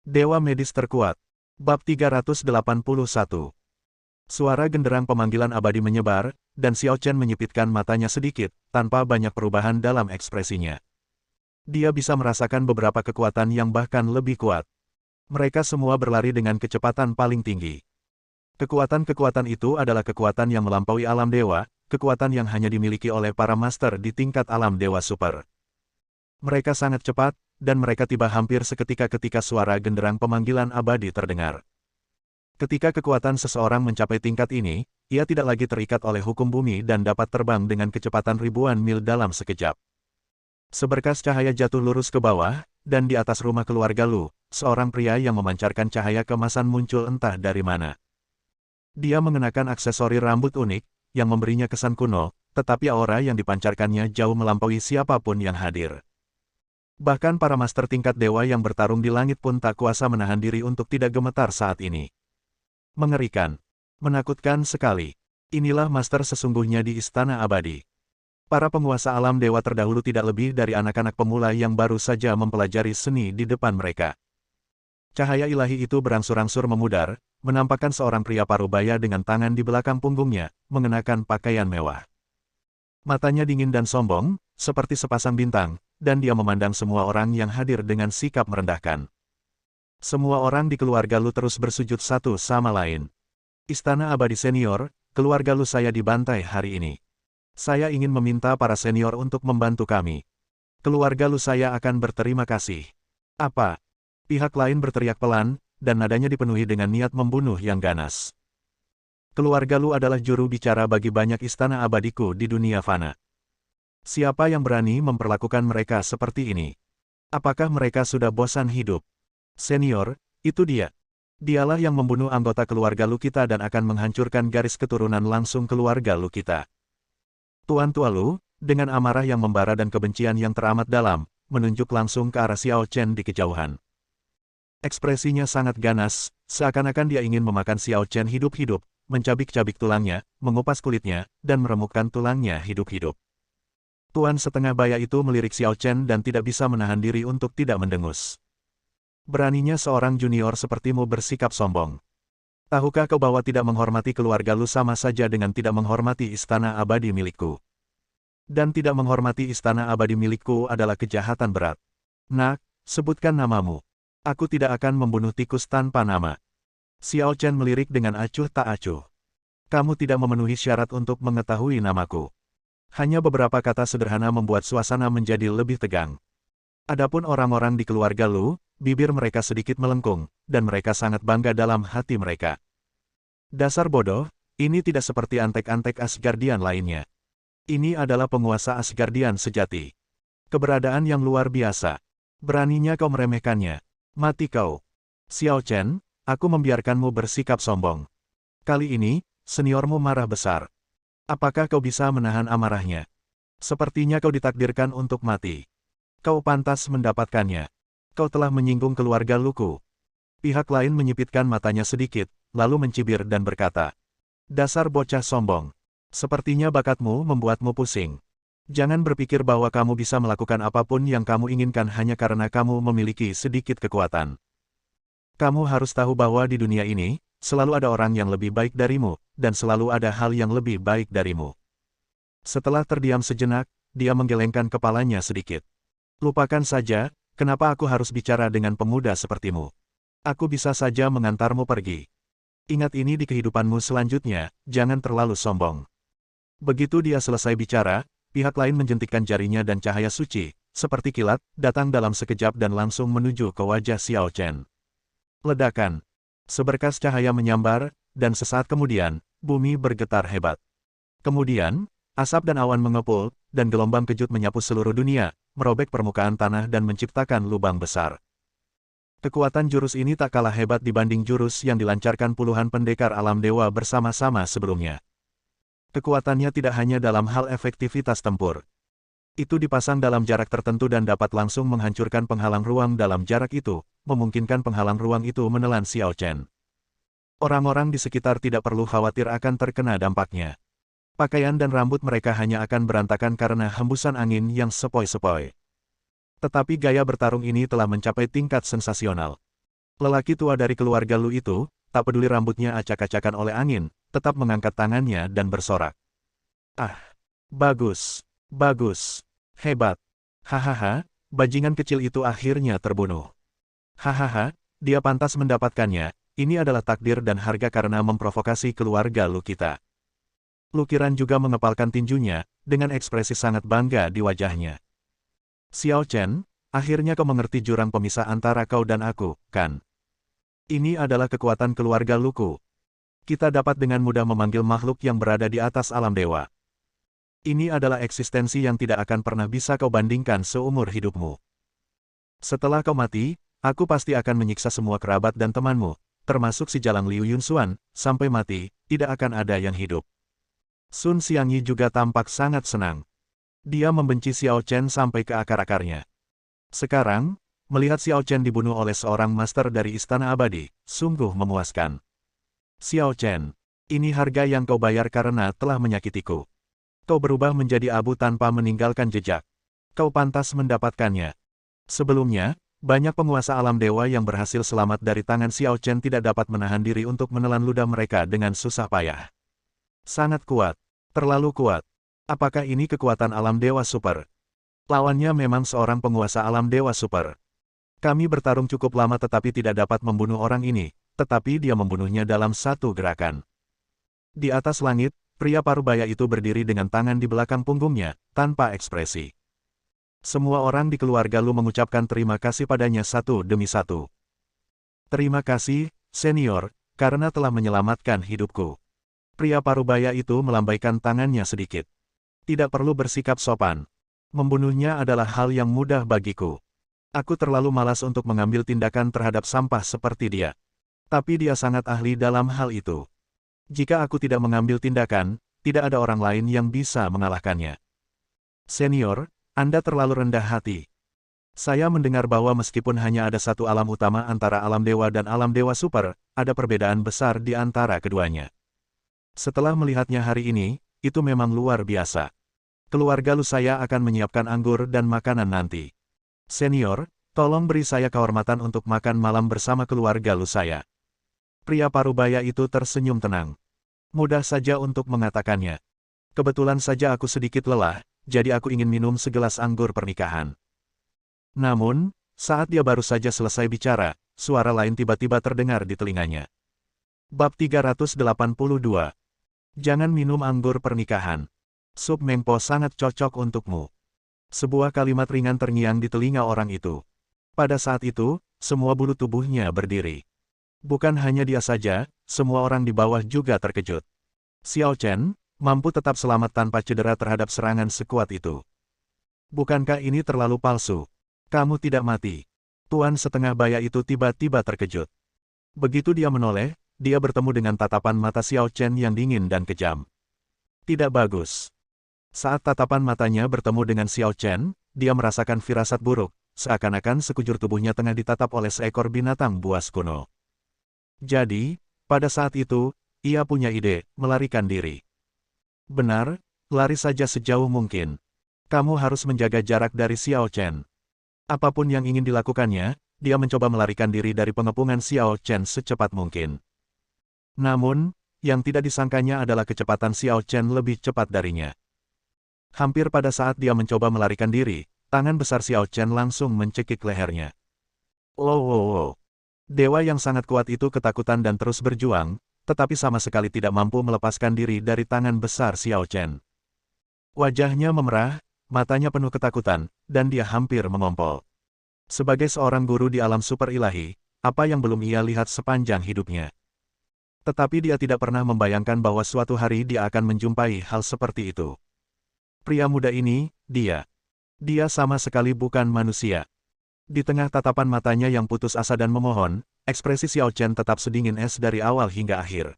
Dewa Medis Terkuat. Bab 381. Suara genderang pemanggilan abadi menyebar, dan Xiao Chen menyipitkan matanya sedikit, tanpa banyak perubahan dalam ekspresinya. Dia bisa merasakan beberapa kekuatan yang bahkan lebih kuat. Mereka semua berlari dengan kecepatan paling tinggi. Kekuatan-kekuatan itu adalah kekuatan yang melampaui alam dewa, kekuatan yang hanya dimiliki oleh para master di tingkat alam dewa super. Mereka sangat cepat, dan mereka tiba hampir seketika ketika suara genderang pemanggilan abadi terdengar. Ketika kekuatan seseorang mencapai tingkat ini, ia tidak lagi terikat oleh hukum bumi dan dapat terbang dengan kecepatan ribuan mil dalam sekejap. Seberkas cahaya jatuh lurus ke bawah, dan di atas rumah keluarga Lu, seorang pria yang memancarkan cahaya keemasan muncul entah dari mana. Dia mengenakan aksesori rambut unik, yang memberinya kesan kuno, tetapi aura yang dipancarkannya jauh melampaui siapapun yang hadir. Bahkan para master tingkat dewa yang bertarung di langit pun tak kuasa menahan diri untuk tidak gemetar saat ini. Mengerikan. Menakutkan sekali. Inilah master sesungguhnya di Istana Abadi. Para penguasa alam dewa terdahulu tidak lebih dari anak-anak pemula yang baru saja mempelajari seni di depan mereka. Cahaya ilahi itu berangsur-angsur memudar, menampakkan seorang pria parubaya dengan tangan di belakang punggungnya, mengenakan pakaian mewah. Matanya dingin dan sombong, seperti sepasang bintang, dan dia memandang semua orang yang hadir dengan sikap merendahkan. Semua orang di keluarga Lu terus bersujud satu sama lain. Istana Abadi Senior, keluarga Lu saya dibantai hari ini. Saya ingin meminta para senior untuk membantu kami. Keluarga Lu saya akan berterima kasih. Apa? Pihak lain berteriak pelan, dan nadanya dipenuhi dengan niat membunuh yang ganas. Keluarga Lu adalah juru bicara bagi banyak istana abadiku di dunia fana. Siapa yang berani memperlakukan mereka seperti ini? Apakah mereka sudah bosan hidup? Senior, itu dia. Dialah yang membunuh anggota keluarga Lu kita dan akan menghancurkan garis keturunan langsung keluarga Lu kita. Tuan Tua Lu, dengan amarah yang membara dan kebencian yang teramat dalam, menunjuk langsung ke arah Xiao Chen di kejauhan. Ekspresinya sangat ganas, seakan-akan dia ingin memakan Xiao Chen hidup-hidup, mencabik-cabik tulangnya, mengupas kulitnya, dan meremukkan tulangnya hidup-hidup. Tuan setengah baya itu melirik Xiao Chen dan tidak bisa menahan diri untuk tidak mendengus. Beraninya seorang junior sepertimu bersikap sombong. Tahukah kau bahwa tidak menghormati keluarga Lu sama saja dengan tidak menghormati istana abadi milikku? Dan tidak menghormati istana abadi milikku adalah kejahatan berat. Nak, sebutkan namamu. Aku tidak akan membunuh tikus tanpa nama. Xiao Chen melirik dengan acuh tak acuh. Kamu tidak memenuhi syarat untuk mengetahui namaku. Hanya beberapa kata sederhana membuat suasana menjadi lebih tegang. Adapun orang-orang di keluarga Lu, bibir mereka sedikit melengkung, dan mereka sangat bangga dalam hati mereka. Dasar bodoh, ini tidak seperti antek-antek Asgardian lainnya. Ini adalah penguasa Asgardian sejati. Keberadaan yang luar biasa. Beraninya kau meremehkannya. Mati kau. Xiao Chen, aku membiarkanmu bersikap sombong. Kali ini, seniormu marah besar. Apakah kau bisa menahan amarahnya? Sepertinya kau ditakdirkan untuk mati. Kau pantas mendapatkannya. Kau telah menyinggung keluarga Luku. Pihak lain menyipitkan matanya sedikit, lalu mencibir dan berkata, dasar bocah sombong. Sepertinya bakatmu membuatmu pusing. Jangan berpikir bahwa kamu bisa melakukan apapun yang kamu inginkan hanya karena kamu memiliki sedikit kekuatan. Kamu harus tahu bahwa di dunia ini, selalu ada orang yang lebih baik darimu, dan selalu ada hal yang lebih baik darimu. Setelah terdiam sejenak, dia menggelengkan kepalanya sedikit. Lupakan saja, kenapa aku harus bicara dengan pemuda sepertimu? Aku bisa saja mengantarmu pergi. Ingat ini di kehidupanmu selanjutnya, jangan terlalu sombong. Begitu dia selesai bicara, pihak lain menjentikkan jarinya dan cahaya suci, seperti kilat, datang dalam sekejap dan langsung menuju ke wajah Xiao Chen. Ledakan. Seberkas cahaya menyambar, dan sesaat kemudian, bumi bergetar hebat. Kemudian, asap dan awan mengepul, dan gelombang kejut menyapu seluruh dunia, merobek permukaan tanah dan menciptakan lubang besar. Kekuatan jurus ini tak kalah hebat dibanding jurus yang dilancarkan puluhan pendekar alam dewa bersama-sama sebelumnya. Kekuatannya tidak hanya dalam hal efektivitas tempur. Itu dipasang dalam jarak tertentu dan dapat langsung menghancurkan penghalang ruang dalam jarak itu, memungkinkan penghalang ruang itu menelan Xiao Chen. Orang-orang di sekitar tidak perlu khawatir akan terkena dampaknya. Pakaian dan rambut mereka hanya akan berantakan karena hembusan angin yang sepoi-sepoi. Tetapi gaya bertarung ini telah mencapai tingkat sensasional. Lelaki tua dari keluarga Lu itu, tak peduli rambutnya acak-acakan oleh angin, tetap mengangkat tangannya dan bersorak. Ah, bagus, bagus, hebat. Hahaha, bajingan kecil itu akhirnya terbunuh. Hahaha, dia pantas mendapatkannya, ini adalah takdir dan harga karena memprovokasi keluarga Lu kita. Lukiran juga mengepalkan tinjunya, dengan ekspresi sangat bangga di wajahnya. Xiao Chen, akhirnya kau mengerti jurang pemisah antara kau dan aku, kan? Ini adalah kekuatan keluarga Luku. Kita dapat dengan mudah memanggil makhluk yang berada di atas alam dewa. Ini adalah eksistensi yang tidak akan pernah bisa kau bandingkan seumur hidupmu. Setelah kau mati, aku pasti akan menyiksa semua kerabat dan temanmu, termasuk si Jalang Liu Yunxuan, sampai mati, tidak akan ada yang hidup. Sun Xiangyi juga tampak sangat senang. Dia membenci Xiao Chen sampai ke akar-akarnya. Sekarang, melihat Xiao Chen dibunuh oleh seorang master dari Istana Abadi, sungguh memuaskan. Xiao Chen, ini harga yang kau bayar karena telah menyakitiku. Kau berubah menjadi abu tanpa meninggalkan jejak. Kau pantas mendapatkannya. Sebelumnya, banyak penguasa alam dewa yang berhasil selamat dari tangan Xiao Chen tidak dapat menahan diri untuk menelan ludah mereka dengan susah payah. Sangat kuat. Terlalu kuat. Apakah ini kekuatan alam dewa super? Lawannya memang seorang penguasa alam dewa super. Kami bertarung cukup lama tetapi tidak dapat membunuh orang ini, tetapi dia membunuhnya dalam satu gerakan. Di atas langit, pria parubaya itu berdiri dengan tangan di belakang punggungnya, tanpa ekspresi. Semua orang di keluarga Lu mengucapkan terima kasih padanya satu demi satu. Terima kasih, senior, karena telah menyelamatkan hidupku. Pria parubaya itu melambaikan tangannya sedikit. Tidak perlu bersikap sopan. Membunuhnya adalah hal yang mudah bagiku. Aku terlalu malas untuk mengambil tindakan terhadap sampah seperti dia. Tapi dia sangat ahli dalam hal itu. Jika aku tidak mengambil tindakan, tidak ada orang lain yang bisa mengalahkannya. Senior, Anda terlalu rendah hati. Saya mendengar bahwa meskipun hanya ada satu alam utama antara alam dewa dan alam dewa super, ada perbedaan besar di antara keduanya. Setelah melihatnya hari ini, itu memang luar biasa. Keluarga Lu saya akan menyiapkan anggur dan makanan nanti. Senior, tolong beri saya kehormatan untuk makan malam bersama keluarga Lu saya. Pria parubaya itu tersenyum tenang. Mudah saja untuk mengatakannya. Kebetulan saja aku sedikit lelah, jadi aku ingin minum segelas anggur pernikahan. Namun, saat dia baru saja selesai bicara, suara lain tiba-tiba terdengar di telinganya. Bab 382. Jangan minum anggur pernikahan. Sup Mengpo sangat cocok untukmu. Sebuah kalimat ringan terngiang di telinga orang itu. Pada saat itu, semua bulu tubuhnya berdiri. Bukan hanya dia saja, semua orang di bawah juga terkejut. Xiao Chen, mampu tetap selamat tanpa cedera terhadap serangan sekuat itu. Bukankah ini terlalu palsu? Kamu tidak mati. Tuan setengah baya itu tiba-tiba terkejut. Begitu dia menoleh, dia bertemu dengan tatapan mata Xiao Chen yang dingin dan kejam. Tidak bagus. Saat tatapan matanya bertemu dengan Xiao Chen, dia merasakan firasat buruk, seakan-akan sekujur tubuhnya tengah ditatap oleh seekor binatang buas kuno. Jadi, pada saat itu, ia punya ide, melarikan diri. Benar, lari saja sejauh mungkin. Kamu harus menjaga jarak dari Xiao Chen. Apapun yang ingin dilakukannya, dia mencoba melarikan diri dari pengepungan Xiao Chen secepat mungkin. Namun, yang tidak disangkanya adalah kecepatan Xiao Chen lebih cepat darinya. Hampir pada saat dia mencoba melarikan diri, tangan besar Xiao Chen langsung mencekik lehernya. Oh. Dewa yang sangat kuat itu ketakutan dan terus berjuang, tetapi sama sekali tidak mampu melepaskan diri dari tangan besar Xiao Chen. Wajahnya memerah, matanya penuh ketakutan, dan dia hampir mengompol. Sebagai seorang guru di alam super ilahi, apa yang belum ia lihat sepanjang hidupnya. Tetapi dia tidak pernah membayangkan bahwa suatu hari dia akan menjumpai hal seperti itu. Pria muda ini, dia sama sekali bukan manusia. Di tengah tatapan matanya yang putus asa dan memohon, ekspresi Xiao Chen tetap sedingin es dari awal hingga akhir.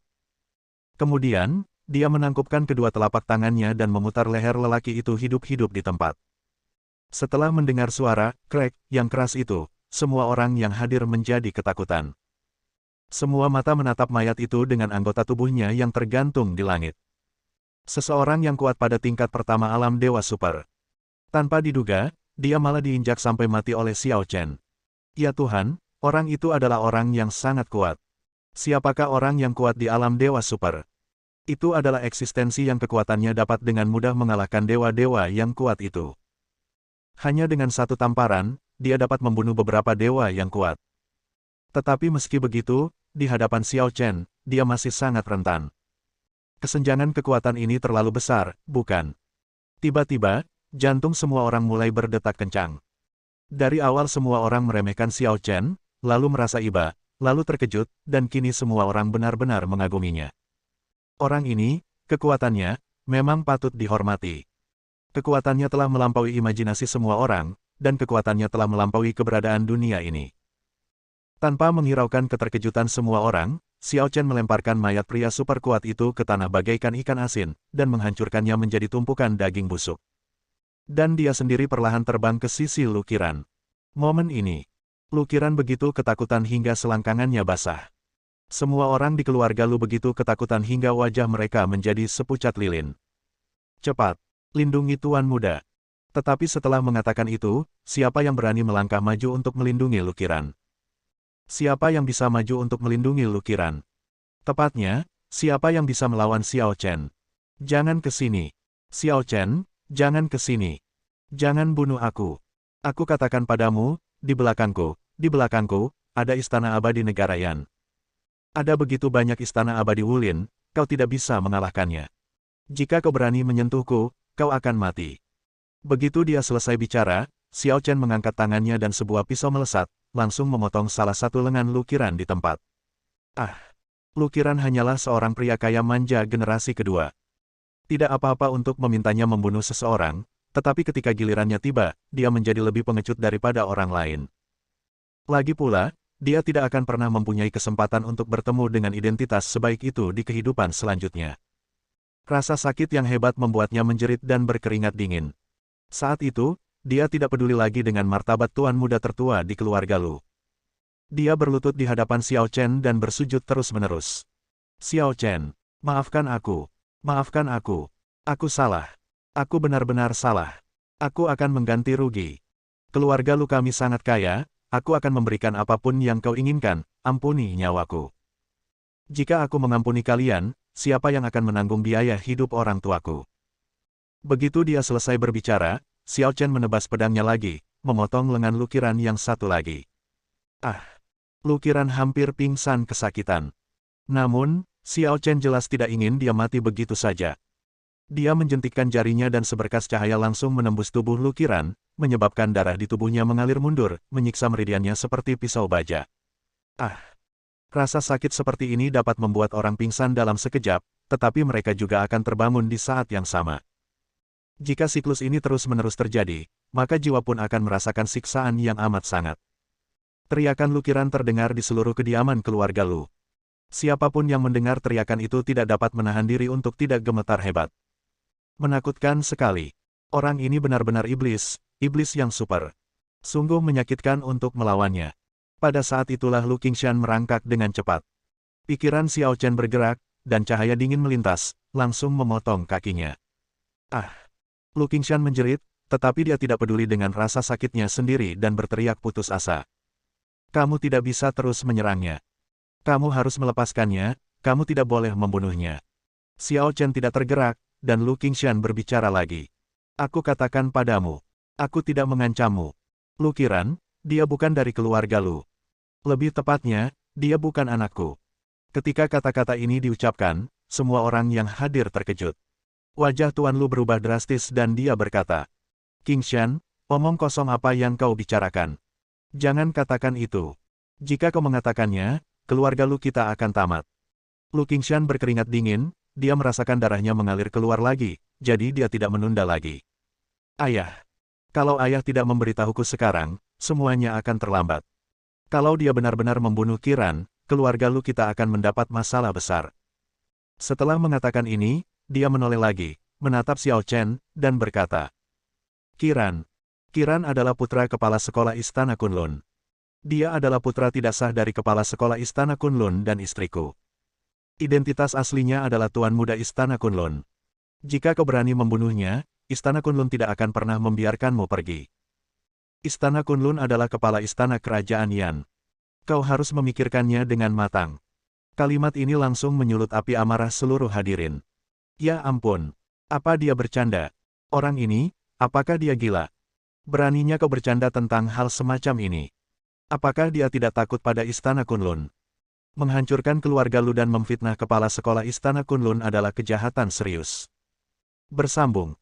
Kemudian, dia menangkupkan kedua telapak tangannya dan memutar leher lelaki itu hidup-hidup di tempat. Setelah mendengar suara krek yang keras itu, semua orang yang hadir menjadi ketakutan. Semua mata menatap mayat itu dengan anggota tubuhnya yang tergantung di langit. Seseorang yang kuat pada tingkat pertama alam dewa super. Tanpa diduga, dia malah diinjak sampai mati oleh Xiao Chen. Ya Tuhan, Orang itu adalah orang yang sangat kuat. Siapakah orang yang kuat di alam Dewa Super? Itu adalah eksistensi yang kekuatannya dapat dengan mudah mengalahkan dewa-dewa yang kuat itu. Hanya dengan satu tamparan, dia dapat membunuh beberapa dewa yang kuat. Tetapi meski begitu, di hadapan Xiao Chen, dia masih sangat rentan. Kesenjangan kekuatan ini terlalu besar, bukan? Tiba-tiba, jantung semua orang mulai berdetak kencang. Dari awal semua orang meremehkan Xiao Chen, lalu merasa iba, lalu terkejut, dan kini semua orang benar-benar mengaguminya. Orang ini, kekuatannya, memang patut dihormati. Kekuatannya telah melampaui imajinasi semua orang, dan kekuatannya telah melampaui keberadaan dunia ini. Tanpa menghiraukan keterkejutan semua orang, Xiao Chen melemparkan mayat pria super kuat itu ke tanah bagaikan ikan asin, dan menghancurkannya menjadi tumpukan daging busuk. Dan dia sendiri perlahan terbang ke sisi Lukiran. Momen ini, Lukiran begitu ketakutan hingga selangkangannya basah. Semua orang di keluarga Lu begitu ketakutan hingga wajah mereka menjadi sepucat lilin. Cepat, lindungi Tuan Muda. Tetapi setelah mengatakan itu, siapa yang berani melangkah maju untuk melindungi Lukiran? Siapa yang bisa maju untuk melindungi Lukiran? Tepatnya, siapa yang bisa melawan Xiao Chen? Jangan ke sini. Xiao Chen, jangan ke sini. Jangan bunuh aku. Aku katakan padamu, di belakangku, ada istana abadi negara Yan. Ada begitu banyak istana abadi Wulin, kau tidak bisa mengalahkannya. Jika kau berani menyentuhku, kau akan mati. Begitu dia selesai bicara, Xiao Chen mengangkat tangannya dan sebuah pisau melesat, langsung memotong salah satu lengan Lukiran di tempat. Ah! Lukiran hanyalah seorang pria kaya manja generasi kedua. Tidak apa-apa untuk memintanya membunuh seseorang, tetapi ketika gilirannya tiba, dia menjadi lebih pengecut daripada orang lain. Lagi pula, dia tidak akan pernah mempunyai kesempatan untuk bertemu dengan identitas sebaik itu di kehidupan selanjutnya. Rasa sakit yang hebat membuatnya menjerit dan berkeringat dingin. Saat itu, dia tidak peduli lagi dengan martabat tuan muda tertua di keluarga Lu. Dia berlutut di hadapan Xiao Chen dan bersujud terus-menerus. Xiao Chen, maafkan aku. Maafkan aku. Aku salah. Aku benar-benar salah. Aku akan mengganti rugi. Keluarga Lu kami sangat kaya, aku akan memberikan apapun yang kau inginkan, ampuni nyawaku. Jika aku mengampuni kalian, siapa yang akan menanggung biaya hidup orang tuaku? Begitu dia selesai berbicara, Xiao Chen menebas pedangnya lagi, memotong lengan Lukiran yang satu lagi. Ah! Lukiran hampir pingsan kesakitan. Namun, Xiao Chen jelas tidak ingin dia mati begitu saja. Dia menjentikkan jarinya dan seberkas cahaya langsung menembus tubuh Lukiran, menyebabkan darah di tubuhnya mengalir mundur, menyiksa meridiannya seperti pisau baja. Ah! Rasa sakit seperti ini dapat membuat orang pingsan dalam sekejap, tetapi mereka juga akan terbangun di saat yang sama. Jika siklus ini terus-menerus terjadi, maka jiwa pun akan merasakan siksaan yang amat sangat. Teriakan Lukiran terdengar di seluruh kediaman keluarga Lu. Siapapun yang mendengar teriakan itu tidak dapat menahan diri untuk tidak gemetar hebat. Menakutkan sekali. Orang ini benar-benar iblis, iblis yang super. Sungguh menyakitkan untuk melawannya. Pada saat itulah Lu Qingshan merangkak dengan cepat. Pikiran Xiao Chen bergerak, dan cahaya dingin melintas, langsung memotong kakinya. Ah! Lu Qingshan menjerit, tetapi dia tidak peduli dengan rasa sakitnya sendiri dan berteriak putus asa. Kamu tidak bisa terus menyerangnya. Kamu harus melepaskannya, kamu tidak boleh membunuhnya. Xiao Chen tidak tergerak, dan Lu Qingshan berbicara lagi. Aku katakan padamu, aku tidak mengancammu. Lukiran, dia bukan dari keluarga Lu. Lebih tepatnya, dia bukan anakku. Ketika kata-kata ini diucapkan, semua orang yang hadir terkejut. Wajah Tuan Lu berubah drastis dan dia berkata, Qingshan, omong kosong apa yang kau bicarakan? Jangan katakan itu. Jika kau mengatakannya, keluarga Lu kita akan tamat. Lu Qingshan berkeringat dingin, dia merasakan darahnya mengalir keluar lagi, jadi dia tidak menunda lagi. Ayah. Kalau ayah tidak memberitahuku sekarang, semuanya akan terlambat. Kalau dia benar-benar membunuh Qiran, keluarga Lu kita akan mendapat masalah besar. Setelah mengatakan ini, dia menoleh lagi, menatap Xiao Chen, dan berkata, Qiran. Qiran adalah putra kepala sekolah Istana Kunlun. Dia adalah putra tidak sah dari kepala sekolah Istana Kunlun dan istriku. Identitas aslinya adalah Tuan Muda Istana Kunlun. Jika kau berani membunuhnya, Istana Kunlun tidak akan pernah membiarkanmu pergi. Istana Kunlun adalah kepala istana kerajaan Yan. Kau harus memikirkannya dengan matang. Kalimat ini langsung menyulut api amarah seluruh hadirin. Ya ampun. Apa dia bercanda? Orang ini, apakah dia gila? Beraninya kau bercanda tentang hal semacam ini. Apakah dia tidak takut pada Istana Kunlun? Menghancurkan keluarga Lu dan memfitnah kepala sekolah Istana Kunlun adalah kejahatan serius. Bersambung.